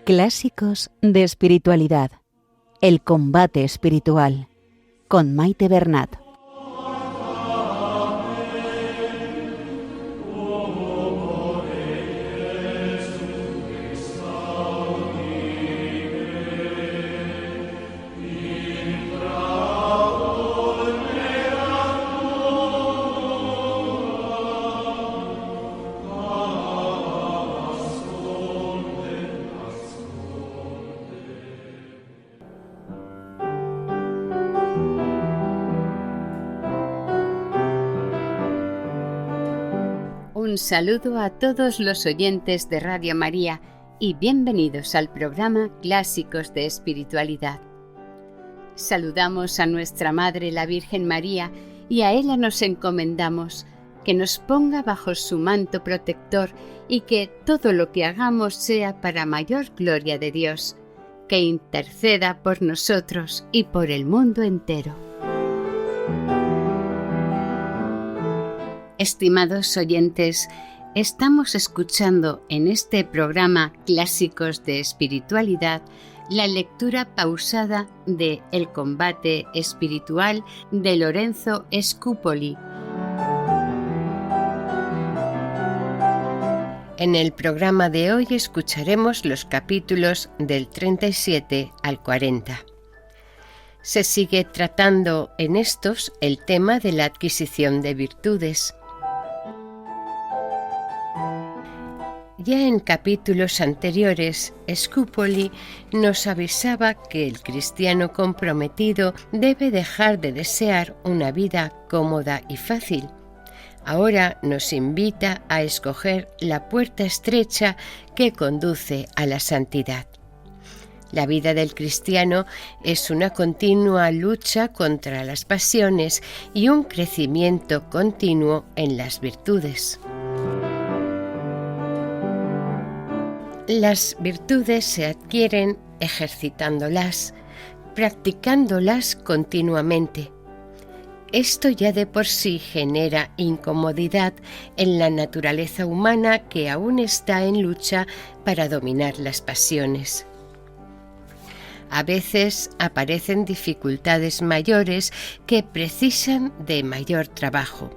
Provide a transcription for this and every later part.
Clásicos de espiritualidad. El combate espiritual. Con Maite Bernat. Un saludo a todos los oyentes de Radio María y bienvenidos al programa Clásicos de Espiritualidad. Saludamos a nuestra Madre la Virgen María y a ella nos encomendamos que nos ponga bajo su manto protector y que todo lo que hagamos sea para mayor gloria de Dios, que interceda por nosotros y por el mundo entero. Estimados oyentes, estamos escuchando en este programa Clásicos de Espiritualidad la lectura pausada de El combate espiritual de Lorenzo Scupoli. En el programa de hoy escucharemos los capítulos del 37 al 40. Se sigue tratando en estos el tema de la adquisición de virtudes. Ya en capítulos anteriores, Scupoli nos avisaba que el cristiano comprometido debe dejar de desear una vida cómoda y fácil. Ahora nos invita a escoger la puerta estrecha que conduce a la santidad. La vida del cristiano es una continua lucha contra las pasiones y un crecimiento continuo en las virtudes. Las virtudes se adquieren ejercitándolas, practicándolas continuamente. Esto ya de por sí genera incomodidad en la naturaleza humana que aún está en lucha para dominar las pasiones. A veces aparecen dificultades mayores que precisan de mayor trabajo.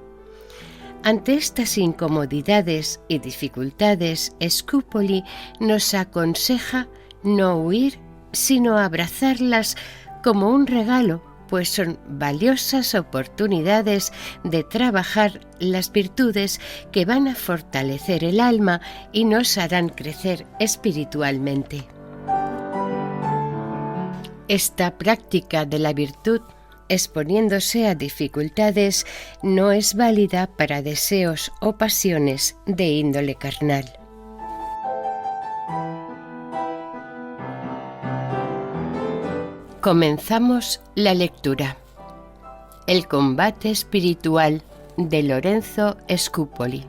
Ante estas incomodidades y dificultades, Scupoli nos aconseja no huir, sino abrazarlas como un regalo, pues son valiosas oportunidades de trabajar las virtudes que van a fortalecer el alma y nos harán crecer espiritualmente. Esta práctica de la virtud, exponiéndose a dificultades, no es válida para deseos o pasiones de índole carnal. Comenzamos la lectura. El combate espiritual de Lorenzo Scupoli.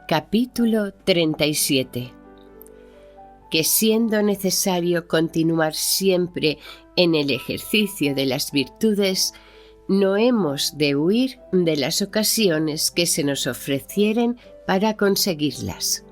Capítulo 37. Que siendo necesario continuar siempre en el ejercicio de las virtudes, no hemos de huir de las ocasiones que se nos ofrecieren para conseguirlas.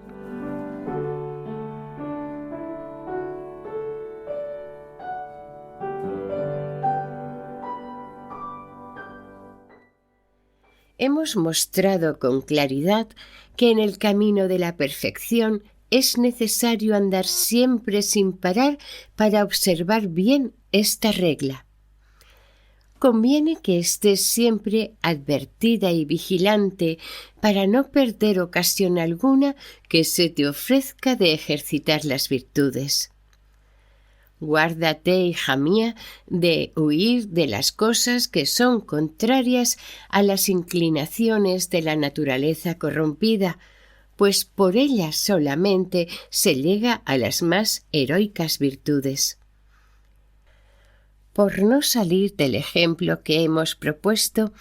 Hemos mostrado con claridad que en el camino de la perfección es necesario andar siempre sin parar para observar bien esta regla. Conviene que estés siempre advertida y vigilante para no perder ocasión alguna que se te ofrezca de ejercitar las virtudes. Guárdate, hija mía, de huir de las cosas que son contrarias a las inclinaciones de la naturaleza corrompida, pues por ellas solamente se llega a las más heroicas virtudes. Por no salir del ejemplo que hemos propuesto,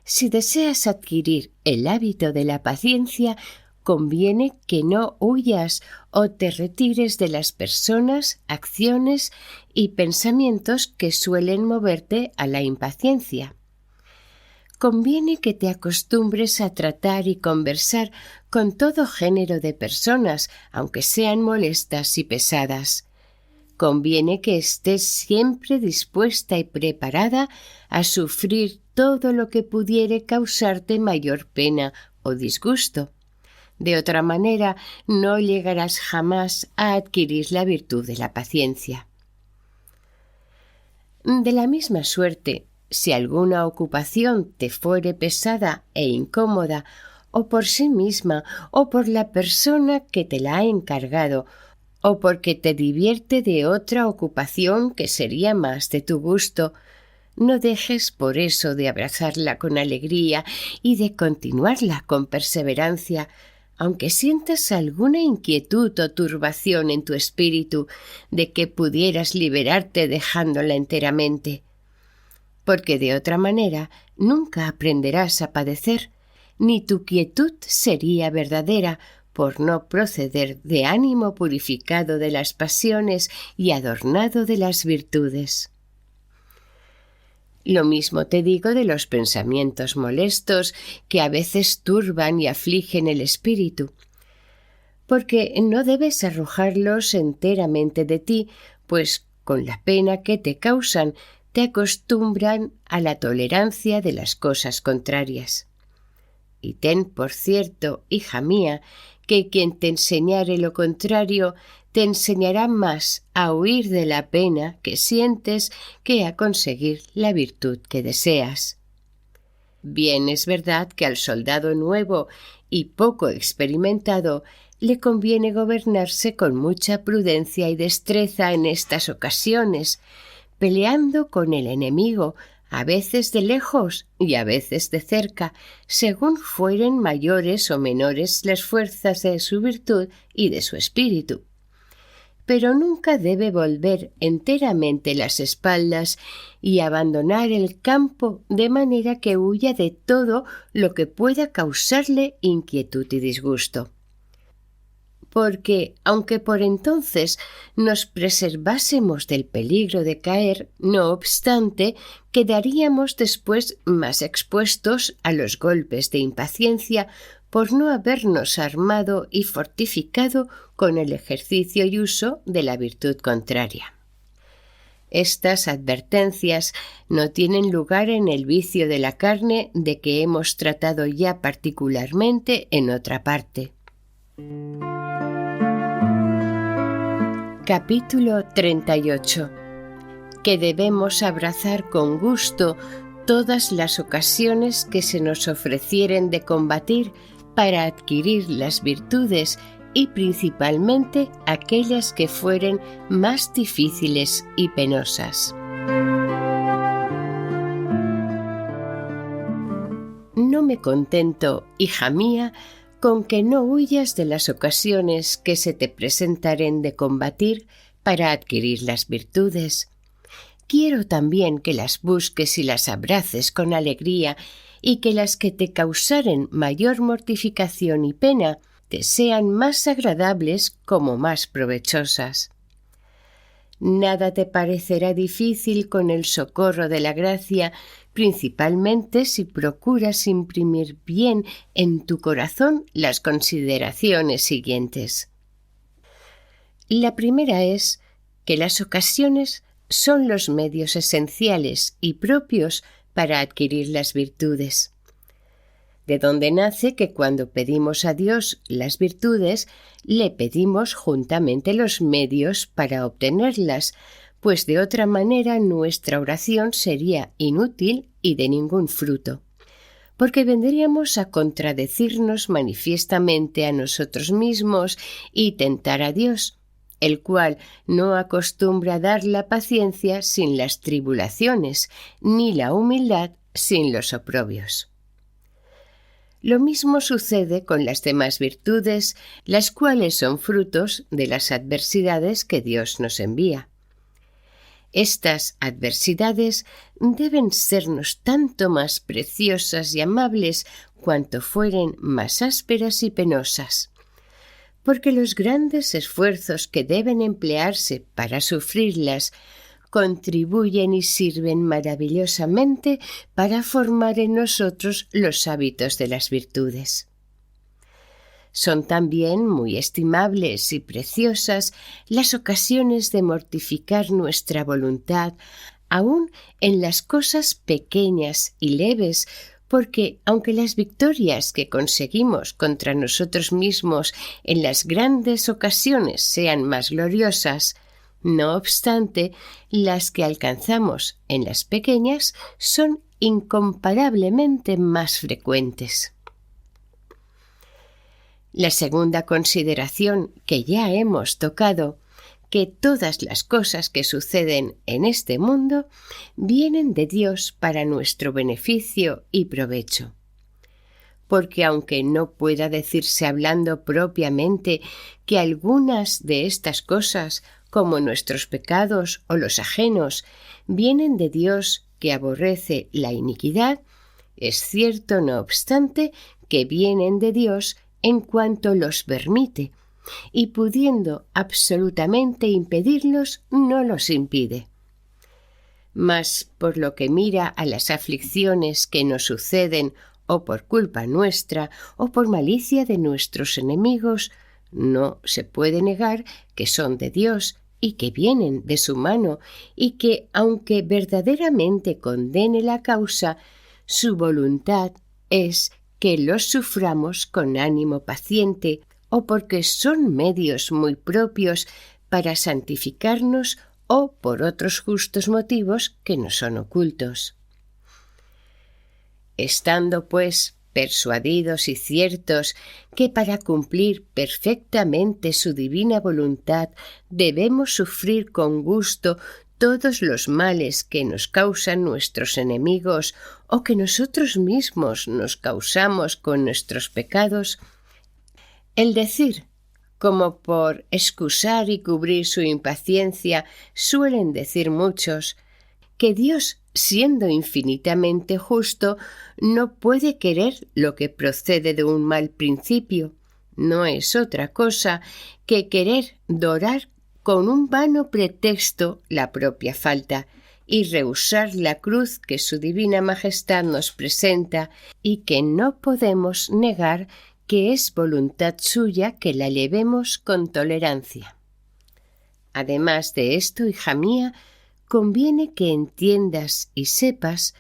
si deseas adquirir el hábito de la paciencia, conviene que no huyas o te retires de las personas, acciones y pensamientos que suelen moverte a la impaciencia. conviene que te acostumbres a tratar y conversar con todo género de personas, aunque sean molestas y pesadas. Conviene que estés siempre dispuesta y preparada a sufrir todo lo que pudiere causarte mayor pena o disgusto. De otra manera, no llegarás jamás a adquirir la virtud de la paciencia. De la misma suerte, si alguna ocupación te fuere pesada e incómoda, o por sí misma, o por la persona que te la ha encargado, o porque te divierte de otra ocupación que sería más de tu gusto, no dejes por eso de abrazarla con alegría y de continuarla con perseverancia, aunque sientas alguna inquietud o turbación en tu espíritu de que pudieras liberarte dejándola enteramente, porque de otra manera nunca aprenderás a padecer, ni tu quietud sería verdadera por no proceder de ánimo purificado de las pasiones y adornado de las virtudes. Lo mismo te digo de los pensamientos molestos que a veces turban y afligen el espíritu, porque no debes arrojarlos enteramente de ti, pues con la pena que te causan te acostumbran a la tolerancia de las cosas contrarias. Y ten por cierto, hija mía, que quien te enseñare lo contrario te enseñará más a huir de la pena que sientes que a conseguir la virtud que deseas. Bien es verdad que al soldado nuevo y poco experimentado le conviene gobernarse con mucha prudencia y destreza en estas ocasiones, peleando con el enemigo, a veces de lejos y a veces de cerca, según fueren mayores o menores las fuerzas de su virtud y de su espíritu. Pero nunca debe volver enteramente las espaldas y abandonar el campo de manera que huya de todo lo que pueda causarle inquietud y disgusto. Porque, aunque por entonces nos preservásemos del peligro de caer, no obstante, quedaríamos después más expuestos a los golpes de impaciencia por no habernos armado y fortificado con el ejercicio y uso de la virtud contraria. Estas advertencias no tienen lugar en el vicio de la carne de que hemos tratado ya particularmente en otra parte. Capítulo 38. Que debemos abrazar con gusto todas las ocasiones que se nos ofrecieren de combatir para adquirir las virtudes y principalmente aquellas que fueren más difíciles y penosas. No me contento, hija mía, con que no huyas de las ocasiones que se te presentaren de combatir para adquirir las virtudes. Quiero también que las busques y las abraces con alegría y que las que te causaren mayor mortificación y pena te sean más agradables como más provechosas. Nada te parecerá difícil con el socorro de la gracia, principalmente si procuras imprimir bien en tu corazón las consideraciones siguientes. La primera es que las ocasiones son los medios esenciales y propios para adquirir las virtudes. De donde nace que cuando pedimos a Dios las virtudes, le pedimos juntamente los medios para obtenerlas, pues de otra manera nuestra oración sería inútil y de ningún fruto, porque vendríamos a contradecirnos manifiestamente a nosotros mismos y tentar a Dios, el cual no acostumbra dar la paciencia sin las tribulaciones, ni la humildad sin los oprobios. Lo mismo sucede con las demás virtudes, las cuales son frutos de las adversidades que Dios nos envía. Estas adversidades deben sernos tanto más preciosas y amables cuanto fueren más ásperas y penosas, porque los grandes esfuerzos que deben emplearse para sufrirlas contribuyen y sirven maravillosamente para formar en nosotros los hábitos de las virtudes. Son también muy estimables y preciosas las ocasiones de mortificar nuestra voluntad, aun en las cosas pequeñas y leves, porque aunque las victorias que conseguimos contra nosotros mismos en las grandes ocasiones sean más gloriosas, no obstante, las que alcanzamos en las pequeñas son incomparablemente más frecuentes. La segunda consideración que ya hemos tocado, que todas las cosas que suceden en este mundo vienen de Dios para nuestro beneficio y provecho. Porque aunque no pueda decirse hablando propiamente que algunas de estas cosas, como nuestros pecados o los ajenos, vienen de Dios que aborrece la iniquidad, es cierto, no obstante, que vienen de Dios en cuanto los permite, y pudiendo absolutamente impedirlos, no los impide. Mas por lo que mira a las aflicciones que nos suceden o por culpa nuestra o por malicia de nuestros enemigos, no se puede negar que son de Dios y que vienen de su mano, y que, aunque verdaderamente condene la causa, su voluntad es que los suframos con ánimo paciente, o porque son medios muy propios para santificarnos o por otros justos motivos que no son ocultos. Estando, pues, persuadidos y ciertos que para cumplir perfectamente su divina voluntad debemos sufrir con gusto todos los males que nos causan nuestros enemigos o que nosotros mismos nos causamos con nuestros pecados, el decir, como por excusar y cubrir su impaciencia, suelen decir muchos, que Dios, siendo infinitamente justo, no puede querer lo que procede de un mal principio, no es otra cosa que querer dorar con un vano pretexto la propia falta y rehusar la cruz que su divina majestad nos presenta y que no podemos negar que es voluntad suya que la llevemos con tolerancia. Además de esto, hija mía, conviene que entiendas y sepas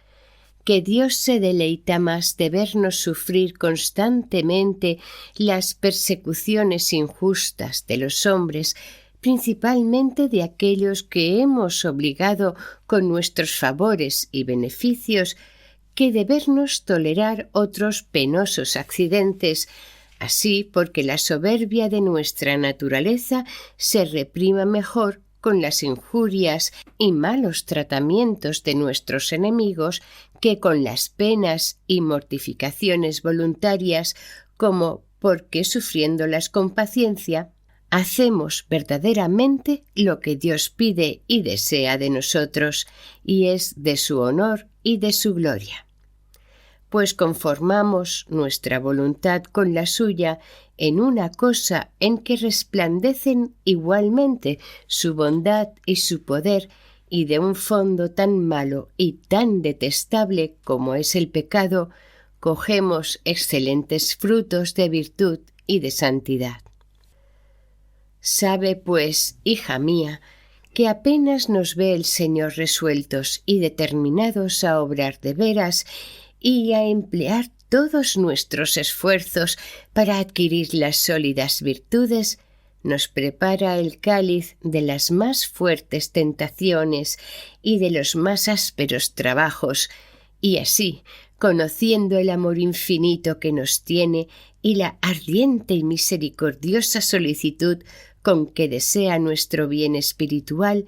que Dios se deleita más de vernos sufrir constantemente las persecuciones injustas de los hombres, principalmente de aquellos que hemos obligado con nuestros favores y beneficios, que de vernos tolerar otros penosos accidentes, así porque la soberbia de nuestra naturaleza se reprima mejor con las injurias y malos tratamientos de nuestros enemigos que con las penas y mortificaciones voluntarias, como porque sufriéndolas con paciencia hacemos verdaderamente lo que Dios pide y desea de nosotros, y es de su honor y de su gloria. Pues conformamos nuestra voluntad con la suya en una cosa en que resplandecen igualmente su bondad y su poder, y de un fondo tan malo y tan detestable como es el pecado, cogemos excelentes frutos de virtud y de santidad. Sabe, pues, hija mía, que apenas nos ve el Señor resueltos y determinados a obrar de veras y a emplear todos nuestros esfuerzos para adquirir las sólidas virtudes, nos prepara el cáliz de las más fuertes tentaciones y de los más ásperos trabajos, y así, conociendo el amor infinito que nos tiene y la ardiente y misericordiosa solicitud con que desea nuestro bien espiritual,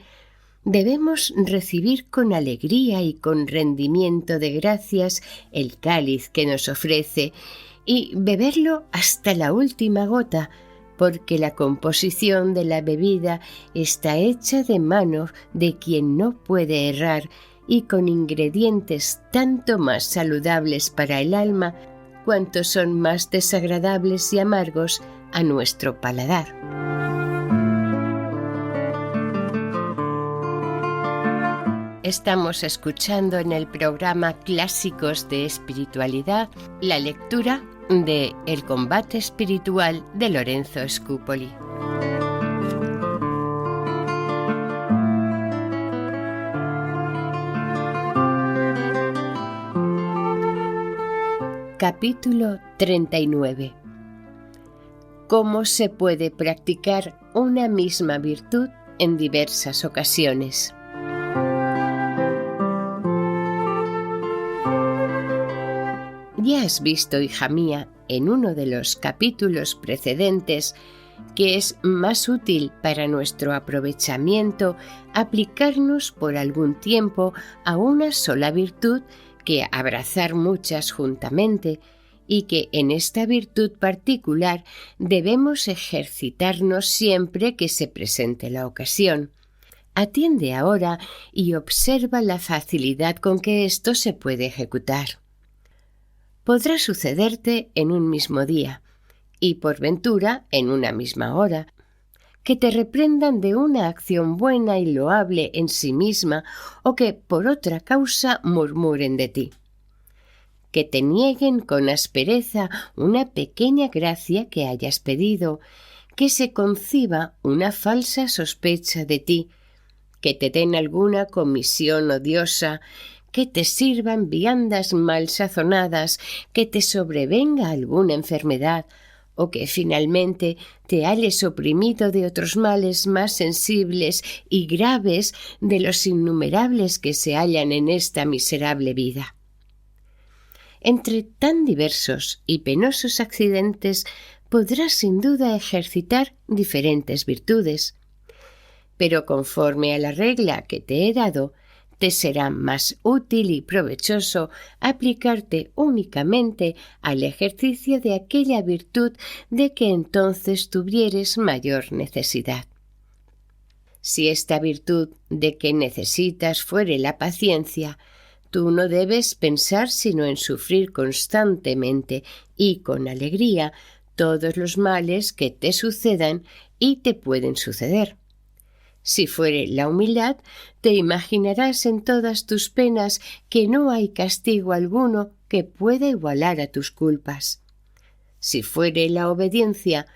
debemos recibir con alegría y con rendimiento de gracias el cáliz que nos ofrece y beberlo hasta la última gota, porque la composición de la bebida está hecha de mano de quien no puede errar y con ingredientes tanto más saludables para el alma cuanto son más desagradables y amargos a nuestro paladar. Estamos escuchando en el programa Clásicos de Espiritualidad la lectura de El combate espiritual de Lorenzo Scupoli. Capítulo 39. ¿Cómo se puede practicar una misma virtud en diversas ocasiones? Ya has visto, hija mía, en uno de los capítulos precedentes, que es más útil para nuestro aprovechamiento aplicarnos por algún tiempo a una sola virtud que abrazar muchas juntamente, y que en esta virtud particular debemos ejercitarnos siempre que se presente la ocasión. Atiende ahora y observa la facilidad con que esto se puede ejecutar. Podrá sucederte en un mismo día, y por ventura en una misma hora, que te reprendan de una acción buena y loable en sí misma, o que por otra causa murmuren de ti. Que te nieguen con aspereza una pequeña gracia que hayas pedido, que se conciba una falsa sospecha de ti, que te den alguna comisión odiosa, que te sirvan viandas mal sazonadas, que te sobrevenga alguna enfermedad, o que finalmente te halles oprimido de otros males más sensibles y graves de los innumerables que se hallan en esta miserable vida. Entre tan diversos y penosos accidentes podrás sin duda ejercitar diferentes virtudes, pero conforme a la regla que te he dado, te será más útil y provechoso aplicarte únicamente al ejercicio de aquella virtud de que entonces tuvieres mayor necesidad. Si esta virtud de que necesitas fuere la paciencia, tú no debes pensar sino en sufrir constantemente y con alegría todos los males que te sucedan y te pueden suceder. Si fuere la humildad, te imaginarás en todas tus penas que no hay castigo alguno que pueda igualar a tus culpas. Si fuere la obediencia,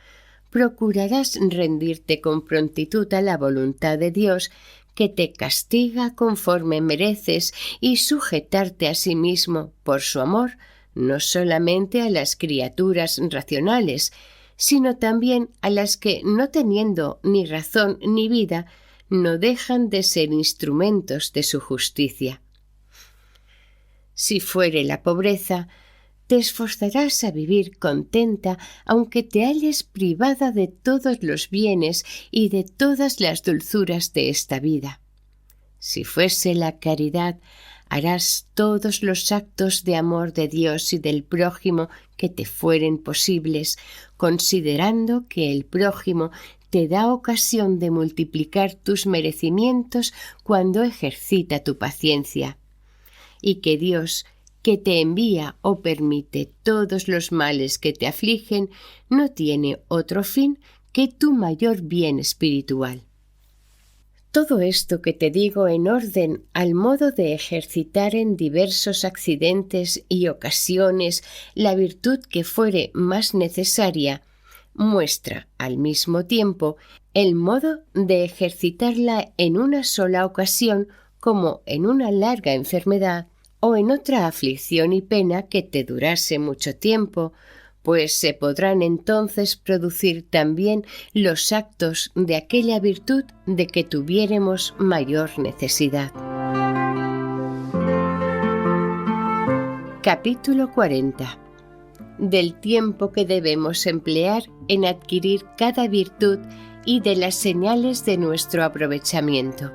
procurarás rendirte con prontitud a la voluntad de Dios, que te castiga conforme mereces, y sujetarte a sí mismo por su amor, no solamente a las criaturas racionales, sino también a las que, no teniendo ni razón ni vida, no dejan de ser instrumentos de su justicia. Si fuere la pobreza, te esforzarás a vivir contenta, aunque te halles privada de todos los bienes y de todas las dulzuras de esta vida. Si fuese la caridad, harás todos los actos de amor de Dios y del prójimo que te fueren posibles, considerando que el prójimo te da ocasión de multiplicar tus merecimientos cuando ejercita tu paciencia, y que Dios, que te envía o permite todos los males que te afligen, no tiene otro fin que tu mayor bien espiritual. Todo esto que te digo en orden al modo de ejercitar en diversos accidentes y ocasiones la virtud que fuere más necesaria, muestra al mismo tiempo el modo de ejercitarla en una sola ocasión, como en una larga enfermedad o en otra aflicción y pena que te durase mucho tiempo, pues se podrán entonces producir también los actos de aquella virtud de que tuviéremos mayor necesidad. Capítulo 40. Del tiempo que debemos emplear en adquirir cada virtud y de las señales de nuestro aprovechamiento.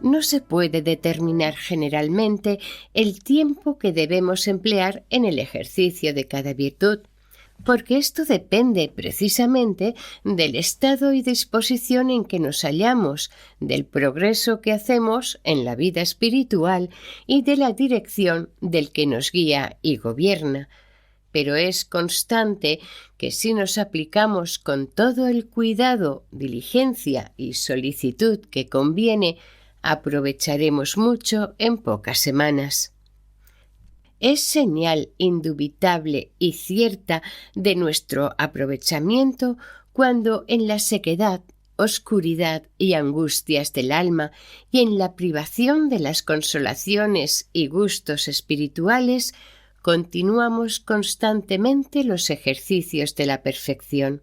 No se puede determinar generalmente el tiempo que debemos emplear en el ejercicio de cada virtud, porque esto depende precisamente del estado y disposición en que nos hallamos, del progreso que hacemos en la vida espiritual y de la dirección del que nos guía y gobierna. pero es constante que si nos aplicamos con todo el cuidado, diligencia y solicitud que conviene, aprovecharemos mucho en pocas semanas. Es señal indubitable y cierta de nuestro aprovechamiento cuando en la sequedad, oscuridad y angustias del alma y en la privación de las consolaciones y gustos espirituales continuamos constantemente los ejercicios de la perfección.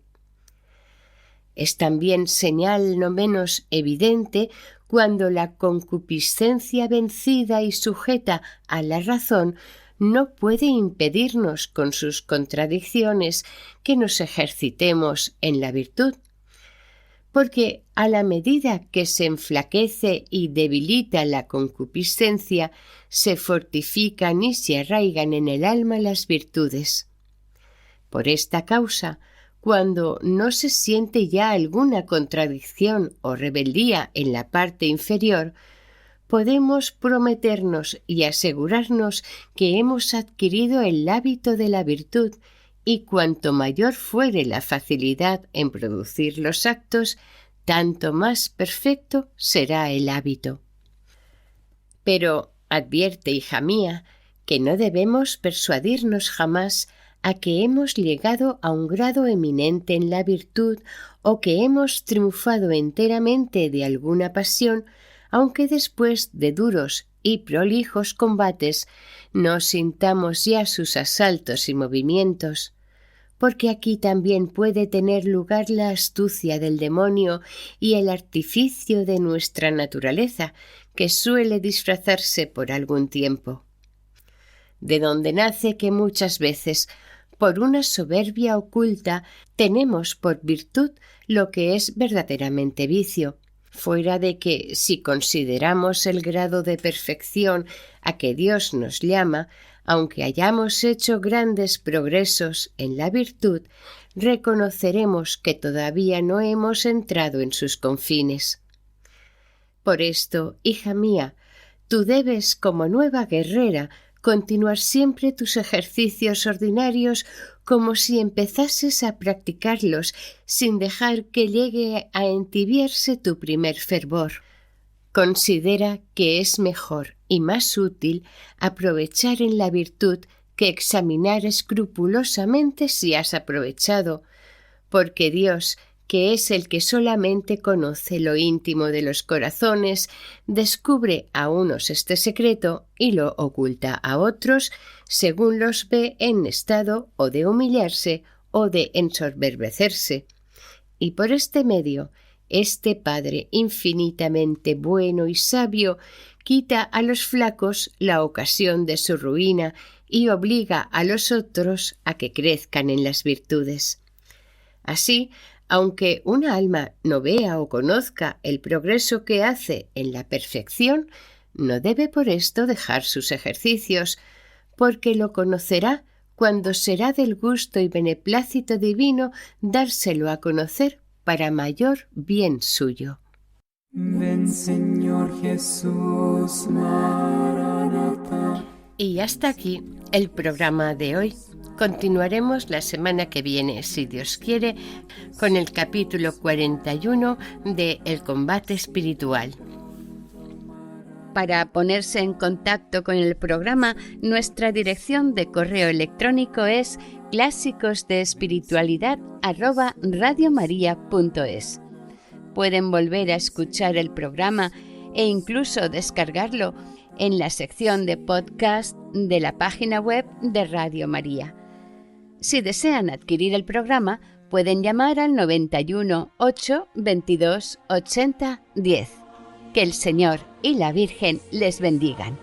Es también señal no menos evidente cuando la concupiscencia vencida y sujeta a la razón no puede impedirnos con sus contradicciones que nos ejercitemos en la virtud, porque a la medida que se enflaquece y debilita la concupiscencia, se fortifican y se arraigan en el alma las virtudes. Por esta causa, cuando no se siente ya alguna contradicción o rebeldía en la parte inferior, podemos prometernos y asegurarnos que hemos adquirido el hábito de la virtud, y cuanto mayor fuere la facilidad en producir los actos, tanto más perfecto será el hábito. Pero advierte, hija mía, que no debemos persuadirnos jamás a que hemos llegado a un grado eminente en la virtud o que hemos triunfado enteramente de alguna pasión, aunque después de duros y prolijos combates no sintamos ya sus asaltos y movimientos, porque aquí también puede tener lugar la astucia del demonio y el artificio de nuestra naturaleza, que suele disfrazarse por algún tiempo. De donde nace que muchas veces, por una soberbia oculta, tenemos por virtud lo que es verdaderamente vicio, fuera de que, si consideramos el grado de perfección a que Dios nos llama, aunque hayamos hecho grandes progresos en la virtud, reconoceremos que todavía no hemos entrado en sus confines. Por esto, hija mía, tú debes, como nueva guerrera, continuar siempre tus ejercicios ordinarios como si empezases a practicarlos sin dejar que llegue a entibiarse tu primer fervor. Considera que es mejor y más útil aprovechar en la virtud que examinar escrupulosamente si has aprovechado, porque Dios, que es el que solamente conoce lo íntimo de los corazones, descubre a unos este secreto y lo oculta a otros según los ve en estado o de humillarse o de ensoberbecerse. Y por este medio, este Padre infinitamente bueno y sabio quita a los flacos la ocasión de su ruina y obliga a los otros a que crezcan en las virtudes. Así, aunque una alma no vea o conozca el progreso que hace en la perfección, no debe por esto dejar sus ejercicios, porque lo conocerá cuando será del gusto y beneplácito divino dárselo a conocer para mayor bien suyo. Ven, Señor Jesús, Maranatha. Y hasta aquí el programa de hoy. Continuaremos la semana que viene, si Dios quiere, con el capítulo 41 de El combate espiritual. Para ponerse en contacto con el programa, nuestra dirección de correo electrónico es clásicosdeespiritualidad@radiomaria.es. Pueden volver a escuchar el programa e incluso descargarlo en la sección de podcast de la página web de Radio María. Si desean adquirir el programa, pueden llamar al 91 8 22 80 10. Que el Señor y la Virgen les bendigan.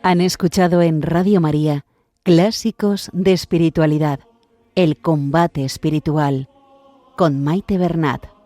Han escuchado en Radio María Clásicos de Espiritualidad, El combate espiritual con Maite Bernat.